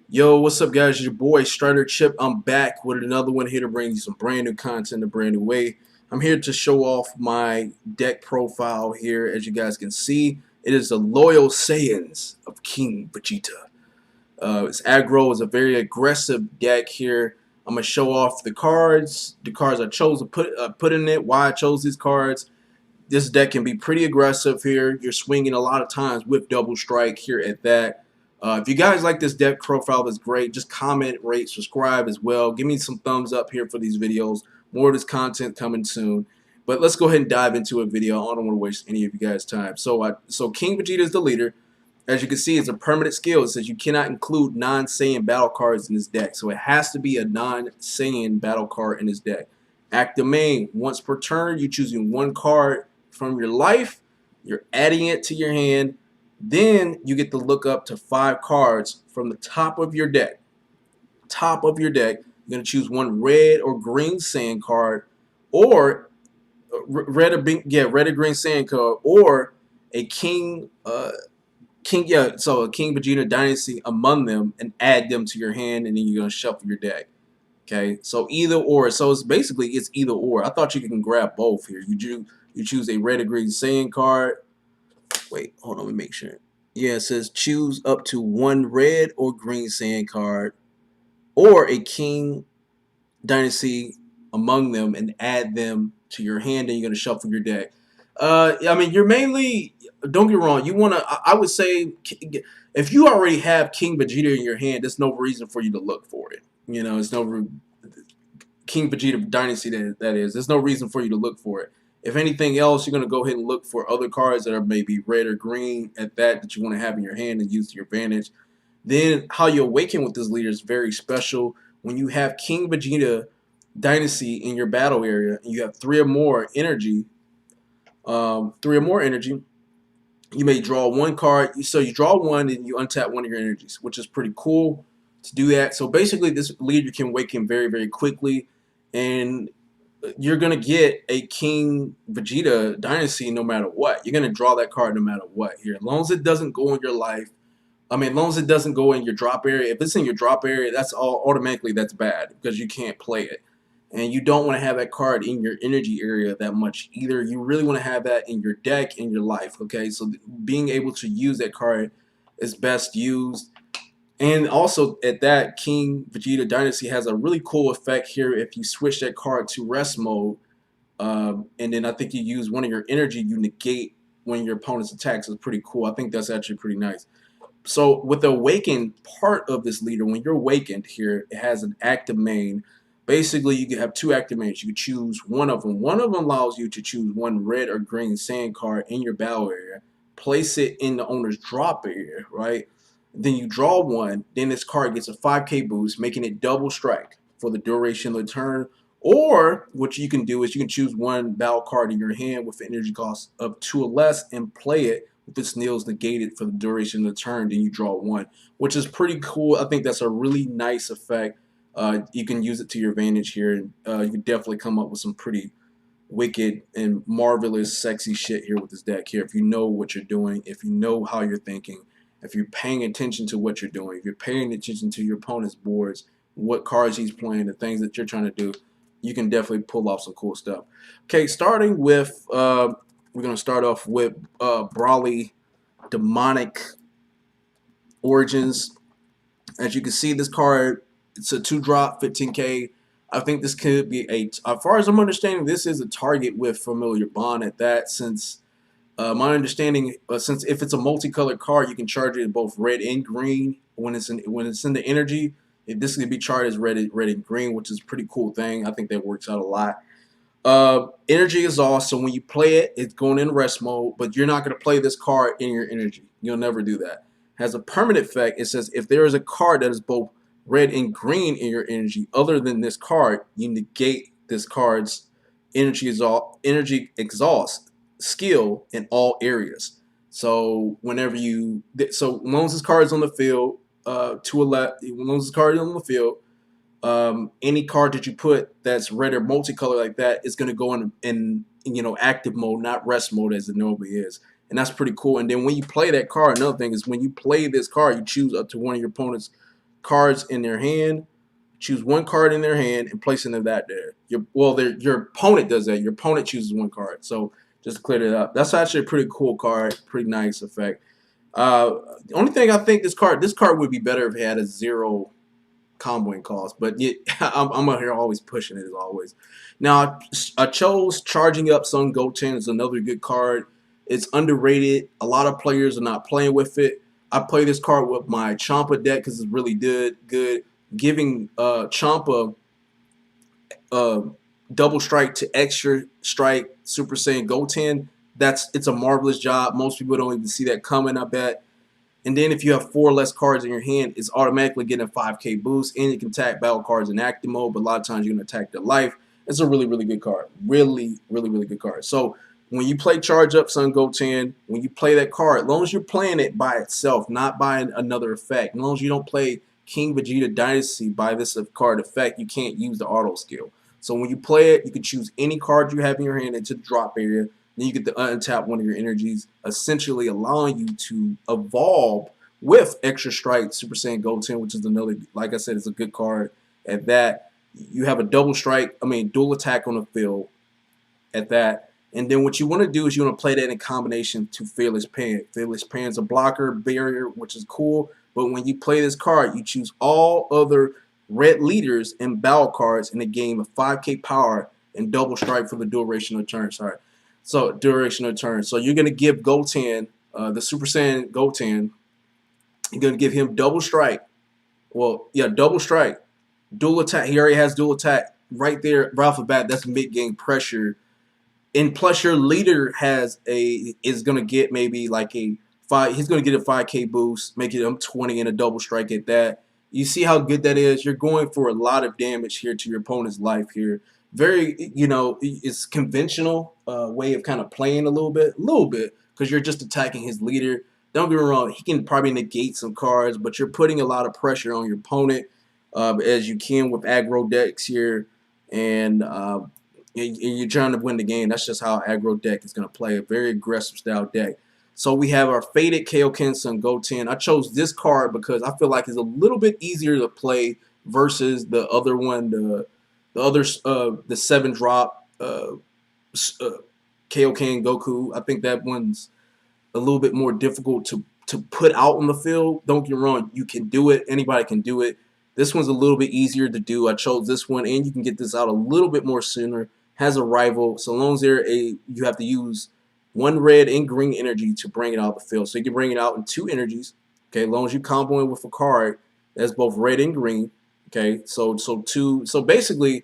Yo, what's up, guys? It's your boy Strider Chip. I'm back with another one here to bring you some brand new content a brand new way. I'm here to show off my deck profile here. As you guys can see, it is the Loyal Saiyans of King Vegeta. Its aggro is a very aggressive deck here. I'm gonna show off the cards I chose to put in it, why I chose these cards. This deck can be pretty aggressive here. You're swinging a lot of times with double strike here at that. If you guys like this deck profile, that's great. Just comment, rate, subscribe as well. Give me some thumbs up here for these videos. More of this content coming soon. But let's go ahead and dive into a video. I don't want to waste any of you guys' time. So King Vegeta is the leader. As you can see, it's a permanent skill. It says you cannot include non-Saiyan battle cards in this deck. So it has to be a non-Saiyan battle card in this deck. Active main. Once per turn, you're choosing one card from your life. You're adding it to your hand. Then you get to look up to 5 cards from the top of your deck. Top of your deck. You're going to choose one red or green Saiyan card, or red or green Saiyan card, or a a King Vegeta Dynasty among them, and add them to your hand, and then you're gonna shuffle your deck. Okay, so either or. So it's either or. I thought you can grab both here. You choose a red or green Saiyan card. Wait, hold on, let me make sure. Yeah, it says choose up to one red or green Saiyan card, or a King Dynasty among them, and add them to your hand, and you're gonna shuffle your deck. I mean, you're mainly. Don't get me wrong. You wanna. I would say if you already have King Vegeta in your hand, there's no reason for you to look for it. You know, it's no King Vegeta Dynasty that is. There's no reason for you to look for it. If anything else, you're gonna go ahead and look for other cards that are maybe red or green at that you want to have in your hand and use to your advantage. Then how you awaken with this leader is very special. When you have King Vegeta Dynasty in your battle area and you have three or more energy, you may draw one card. So you draw one and you untap one of your energies, which is pretty cool to do that. So basically, this leader can awaken very, very quickly, and you're gonna get a King Vegeta Dynasty no matter what. You're gonna draw that card no matter what here, as long as it doesn't go in your life. I mean, as long as it doesn't go in your drop area. If it's in your drop area, that's all automatically that's bad because you can't play it. And you don't want to have that card in your energy area that much either. You really want to have that in your deck in your life. Okay, so being able to use that card is best used. And also at that, King Vegeta Dynasty has a really cool effect here. If you switch that card to rest mode, and then I think you use one of your energy, you negate when your opponent's attacks. Is pretty cool. I think that's actually pretty nice. So with the awakened part of this leader, when you're awakened here, it has an active main. Basically, you can have 2 active mains. You can choose one of them. One of them allows you to choose one red or green sand card in your battle area, place it in the owner's drop area, right? Then you draw one. Then this card gets a 5K boost, making it double strike for the duration of the turn. Or what you can do is you can choose one battle card in your hand with an energy cost of 2 or less and play it. If its nails negated for the duration of the turn, then you draw one, which is pretty cool. I think that's a really nice effect. You can use it to your advantage here, and you can definitely come up with some pretty wicked and marvelous, sexy shit here with this deck here. If you know what you're doing, if you know how you're thinking, if you're paying attention to what you're doing, if you're paying attention to your opponent's boards, what cards he's playing, the things that you're trying to do, you can definitely pull off some cool stuff. Okay, starting with we're going to start off with Brawly Demonic Origins. As you can see, this card, it's a 2-drop, 15K. I think this could be as far as I'm understanding, this is a target with Familiar Bond at that, since my understanding, since if it's a multicolored card, you can charge it in both red and green when it's in the energy. This could be charged as red and green, which is a pretty cool thing. I think that works out a lot. Energy is awesome. When you play it, it's going in rest mode, but you're not going to play this card in your energy. You'll never do that. Has a permanent effect. It says if there is a card that is both red and green in your energy, other than this card, you negate this card's energy exhaust skill in all areas. So so as long as this card is on the field, to a left, as long as this card is on the field, any card that you put that's red or multicolor like that is going to go in active mode, not rest mode as it normally is, and that's pretty cool. And then when you play that card, another thing is when you play this card, you choose up to one of your opponent's cards in their hand. Choose one card in their hand and place it in that there. Your opponent does that. Your opponent chooses one card. So just to clear it up. That's actually a pretty cool card. Pretty nice effect. The only thing I think this card would be better if it had a 0 comboing cost. But yeah, I'm out here always pushing it as always. Now I chose Charging Up Sun Goten is another good card. It's underrated. A lot of players are not playing with it. I play this card with my Champa deck because it's really good. Good, giving Champa uh, double strike to extra strike Super Saiyan Goten. It's a marvelous job. Most people don't even see that coming, I bet. And then if you have 4 less cards in your hand, it's automatically getting a 5k boost, and you can attack battle cards in active mode, but a lot of times you're going to attack their life. It's a really, really good card. Really, really, really good card. So when you play Charge Up Sun Goten, when you play that card, as long as you're playing it by itself, not by another effect, as long as you don't play King Vegeta Dynasty by this card effect, you can't use the auto skill. So when you play it, you can choose any card you have in your hand into the drop area. Then you get to untap one of your energies, essentially allowing you to evolve with Extra Strike Super Saiyan Goten, which is another, like I said, it's a good card. At that, you have a dual attack on the field at that. And then what you want to do is you want to play that in combination to Fearless Pan. Fearless Pan's a blocker, barrier, which is cool. But when you play this card, you choose all other red leaders and battle cards in the game of 5k power and double strike for the duration of turn. Sorry. So duration of turn. So you're gonna give Goten, the Super Saiyan Goten, you're gonna give him double strike. Well, yeah, double strike, dual attack. He already has dual attack right there, right off the bat. That's mid game pressure. And plus your leader is gonna get maybe like a 5. He's gonna get a 5k boost, making him 20 and a double strike at that. You see how good that is? You're going for a lot of damage here to your opponent's life here. Very, it's conventional way of kind of playing a little bit, because you're just attacking his leader. Don't get me wrong, he can probably negate some cards, but you're putting a lot of pressure on your opponent, as you can with aggro decks here, and you're trying to win the game. That's just how aggro deck is going to play, a very aggressive style deck. So we have our Faded Kaioken Sun Goten. I chose this card because I feel like it's a little bit easier to play versus the other one, the 7-drop Kaioken Goku. I think that one's a little bit more difficult to put out on the field. Don't get me wrong, you can do it. Anybody can do it. This one's a little bit easier to do. I chose this one, and you can get this out a little bit more sooner. Has a rival. So long as you have to use 1 red and green energy to bring it out the field. So you can bring it out in 2 energies. Okay, as long as you combo it with a card that's both red and green. Okay, so basically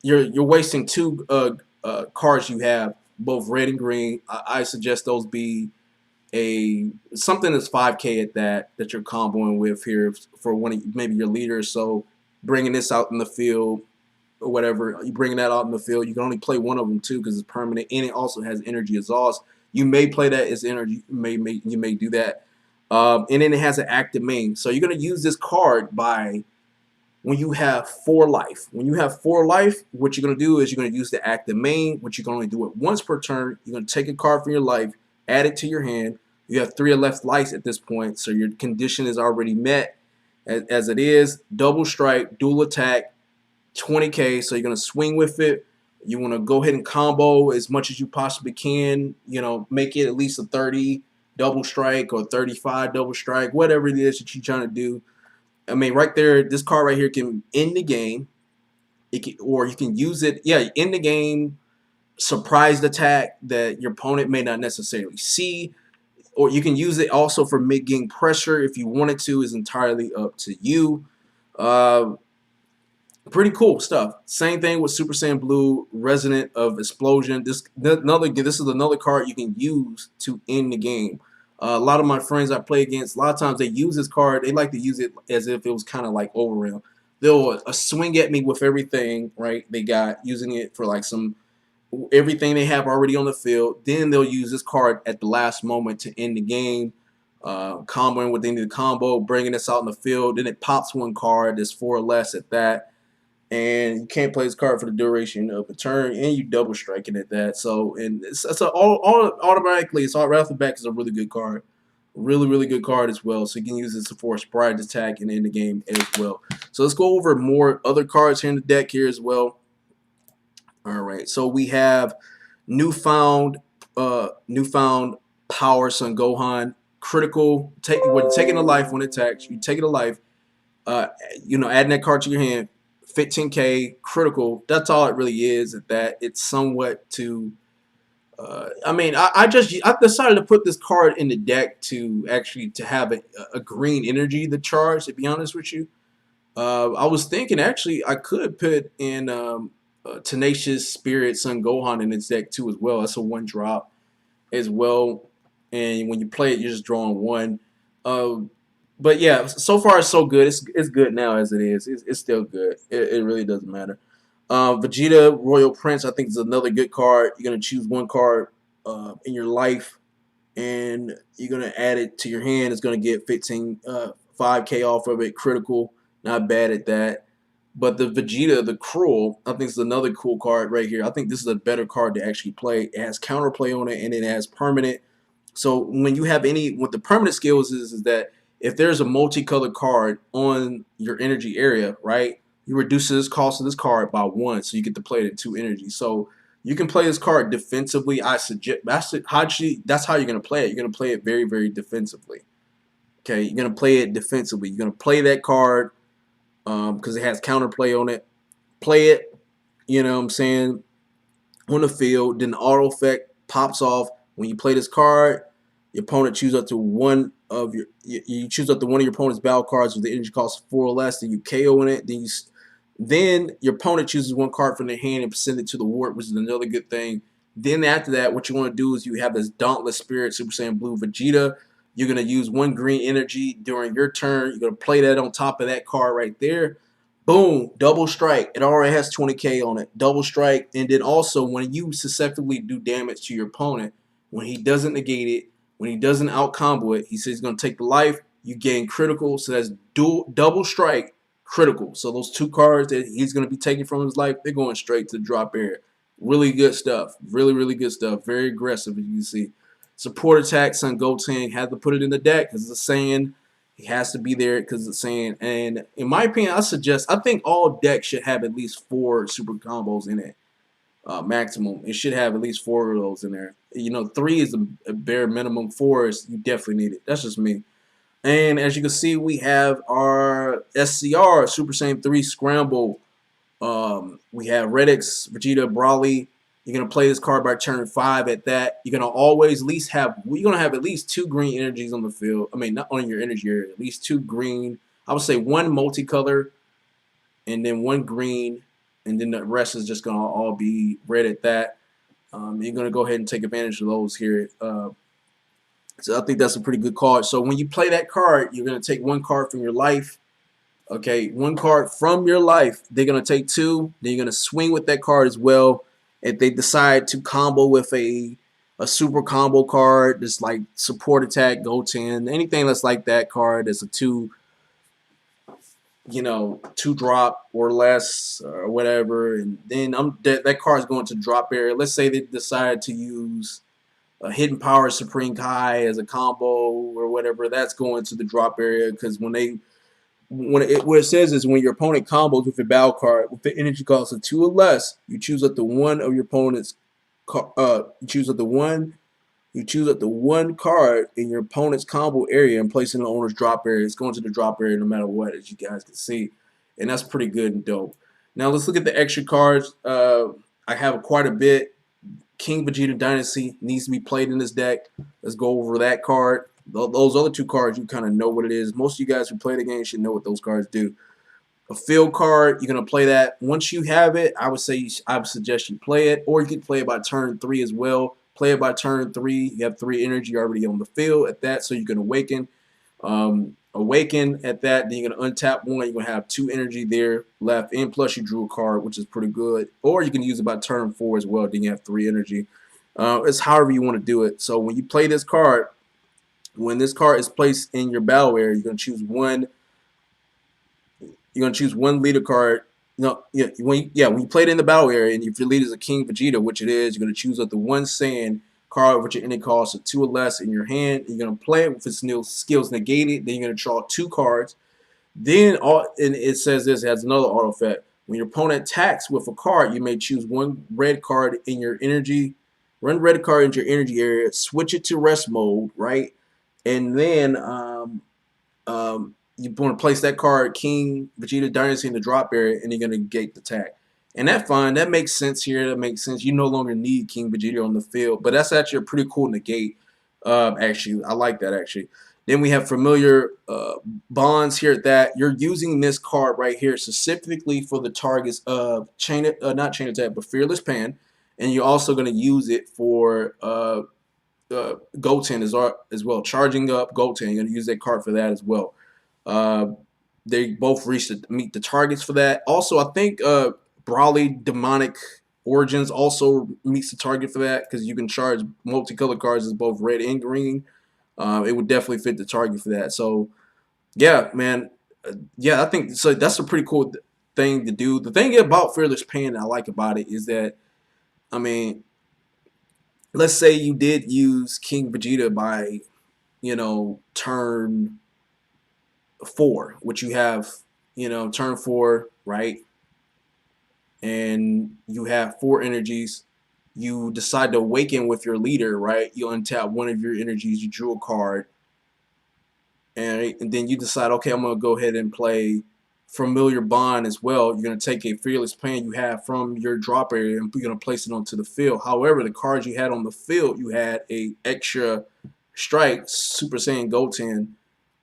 you're wasting 2 cards you have, both red and green. I suggest those be something that's 5k at that you're comboing with here for maybe your leader. So bringing this out in the field or whatever, you bringing that out in the field, you can only play one of them too because it's permanent, and it also has energy exhaust. You may play that as energy. You may do that, and then it has an active main. So you're gonna use this card when you have 4 life. When you have 4 life, what you're going to do is you're going to use the active main, which you can only do it once per turn. You're going to take a card from your life, add it to your hand. You have 3 left lives at this point, so your condition is already met as it is. Double strike, dual attack, 20k, so you're going to swing with it. You want to go ahead and combo as much as you possibly can. Make it at least a 30 double strike or 35 double strike, whatever it is that you're trying to do. I mean, right there, this card right here can end the game. Or you can use it, in the game, surprised attack that your opponent may not necessarily see. Or you can use it also for mid-game pressure if you wanted to. Is entirely up to you. Pretty cool stuff. Same thing with Super Saiyan Blue, Resident of Explosion. This is another card you can use to end the game. A lot of my friends I play against, a lot of times they use this card. They like to use it as if it was kind of like overreal. They'll swing at me with everything, right? They got using it for like everything they have already on the field. Then they'll use this card at the last moment to end the game. Comboing with the combo, bringing this out in the field. Then it pops 1 card. There's 4 less at that. And you can't play this card for the duration of a turn, and you double striking at that. So, and it's automatically, it's right off the back, is a really good card. Really, really good card as well. So you can use this for a surprise attack and in the game as well. So let's go over more other cards here in the deck here as well. All right. So we have newfound newfound power Son Gohan. Critical. When taking a life when it attacks, you take it a life. Uh, adding that card to your hand, 15k critical. That's all it really is. At that, it's somewhat to. I decided to put this card in the deck to actually to have a green energy the charge. To be honest with you, I was thinking actually I could put in Tenacious Spirit Son Gohan in its deck too as well. That's a 1 drop as well, and when you play it, you're just drawing 1. Uh, but yeah, so far it's so good. It's good now as it is. It's still good. It really doesn't matter. Vegeta Royal Prince, I think, is another good card. You're gonna choose 1 card in your life, and you're gonna add it to your hand. It's gonna get 5k off of it. Critical, not bad at that. But the Vegeta, the Cruel, I think is another cool card right here. I think this is a better card to actually play. It has counterplay on it, and it has permanent. So when you have what the permanent skills is that if there's a multicolored card on your energy area, right, you reduce this cost of this card by 1, so you get to play it at 2 energy. So you can play this card defensively. I suggest that's how you're gonna play it. You're gonna play it very, very defensively. Okay, you're gonna play it defensively. You're gonna play that card because it has counterplay on it. Play it, you know what I'm saying, on the field. Then the auto effect pops off. When you play this card, your opponent chooses up to you choose up to one of your opponent's battle cards with the energy cost 4 or less. Then you KO in it. Then your opponent chooses 1 card from their hand and send it to the warp, which is another good thing. Then after that, what you want to do is you have this Dauntless Spirit Super Saiyan Blue Vegeta. You're going to use 1 green energy during your turn. You're going to play that on top of that card right there. Boom, double strike. It already has 20k on it. Double strike. And then also when you successfully do damage to your opponent, when he doesn't negate it, when he doesn't out combo it, he says he's going to take the life. You gain critical. So that's double strike critical. So those 2 cards that he's going to be taking from his life, they're going straight to the drop area. Really good stuff. Really, really good stuff. Very aggressive, as you can see. Support attack, Son Goten had to put it in the deck because it's a Saiyan. He has to be there because it's Saiyan. And in my opinion, I think all decks should have at least 4 super combos in it. Maximum. It should have at least 4 of those in there. 3 is a bare minimum. 4 is you definitely need it. That's just me. And as you can see, we have our SCR Super Saiyan 3 Scramble. We have Redix, Vegeta, Brawly. You're gonna play this card by turn 5. At that, you're gonna have at least 2 green energies on the field. I mean, not on your energy area. At least 2 green. I would say 1 multicolor, and then 1 green, and then the rest is just gonna all be red. At that, you're gonna go ahead and take advantage of those here. So I think that's a pretty good card. So when you play that card, you're gonna take 1 card from your life. Okay, 1 card from your life. They're gonna take 2. Then you're gonna swing with that card as well. If they decide to combo with a super combo card, that's like support attack, Goten, anything that's like that card, that's a 2 drop or less or whatever, and then that card is going to drop area. Let's say they decide to use a Hidden Power Supreme Kai as a combo or whatever, that's going to the drop area because what it says is when your opponent combos with a battle card with the energy cost of 2 or less, you choose up to one of your opponent's you choose up to one card in your opponent's combo area and place it in the owner's drop area. It's going to the drop area no matter what, as you guys can see, and that's pretty good and dope. Now let's look at the extra cards. I have quite a bit. King Vegeta Dynasty needs to be played in this deck. Let's go over that card. Those other 2 cards, you kind of know what it is. Most of you guys who play the game should know what those cards do. A field card, you're going to play that. Once you have it, I would suggest you play it, or you can play it by turn 3 as well. Play it by turn 3. You have 3 energy already on the field at that, so you can awaken. Awaken at that, then you're going to untap 1. You're going to have 2 energy there left, and plus you drew a card, which is pretty good. Or you can use it by turn 4 as well, then you have 3 energy. It's however you want to do it. So when you play this card, when this card is placed in your battle area, you're going to choose one. You're going to choose 1 leader card. No, when you play it in the battle area, and if your leader is a King Vegeta, which it is, you're going to choose up the 1 Saiyan card with your ending cost of 2 or less in your hand. You're gonna play it with its skills negated. Then you're gonna draw 2 cards. Then and it says this, it has another auto effect. When your opponent attacks with a card, you may choose one red card in your energy, run red card into your energy area, switch it to rest mode, right? And then you want to place that card, King Vegeta Dynasty, in the drop area, and you're going to gate the attack. And that's fine. That makes sense here. That makes sense. You no longer need King Vegeta on the field, but that's actually a pretty cool negate. Actually, I like that actually. Then we have familiar bonds here. That you're using this card right here specifically for the targets of not chain attack, but fearless pan, and you're also going to use it for Goten as well. Charging up Goten, you're going to use that card for that as well. Uh, they both meet the targets for that. Also, I think Brawly Demonic Origins also meets the target for that because you can charge multicolored cards as both red and green. It would definitely fit the target for that. So, yeah, man. Yeah, I think so. That's a pretty cool thing to do. The thing about Fearless Pan I like about it is that, I mean, let's say you did use King Vegeta by, turn 4, which you have, turn 4, right? And you have 4 energies. You decide to awaken with your leader, right? You untap one of your energies, you drew a card, and then you decide, okay, I'm going to go ahead and play Familiar Bond as well. You're going to take a Fearless Plan you have from your drop area and you're going to place it onto the field. However, the cards you had on the field, you had a extra strike, Super Saiyan Goten,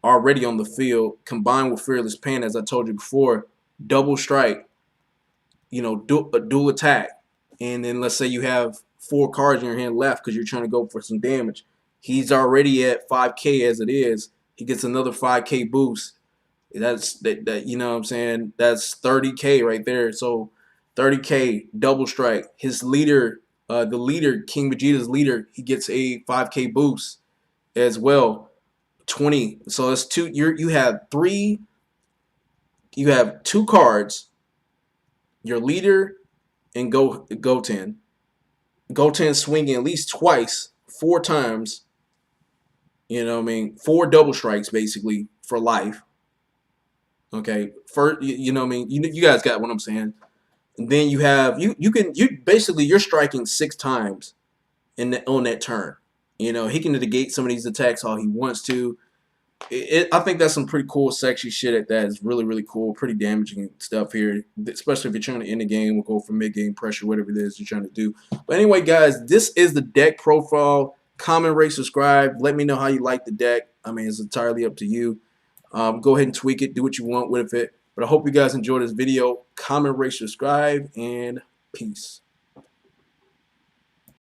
already on the field, combined with Fearless Pan, as I told you before, double strike, a dual attack. And then let's say you have 4 cards in your hand left because you're trying to go for some damage. He's already at 5K as it is. He gets another 5K boost. That's that you know what I'm saying? That's 30K right there. So 30K double strike. His leader, the leader, King Vegeta's leader, he gets a 5K boost as well. 20. So it's two. You have 3. You have 2 cards. Your leader and Goten. Goten swinging at least twice, 4 times. 4 double strikes basically for life. Okay, first, you guys got what I'm saying. And then you have you basically you're striking 6 times on that turn. He can negate some of these attacks all he wants to. I think that's some pretty cool, sexy shit at that. It's really, really cool. Pretty damaging stuff here, especially if you're trying to end the game or go for mid-game pressure, whatever it is you're trying to do. But anyway, guys, this is the deck profile. Comment, rate, subscribe. Let me know how you like the deck. I mean, it's entirely up to you. Go ahead and tweak it. Do what you want with it. But I hope you guys enjoyed this video. Comment, rate, subscribe, and peace.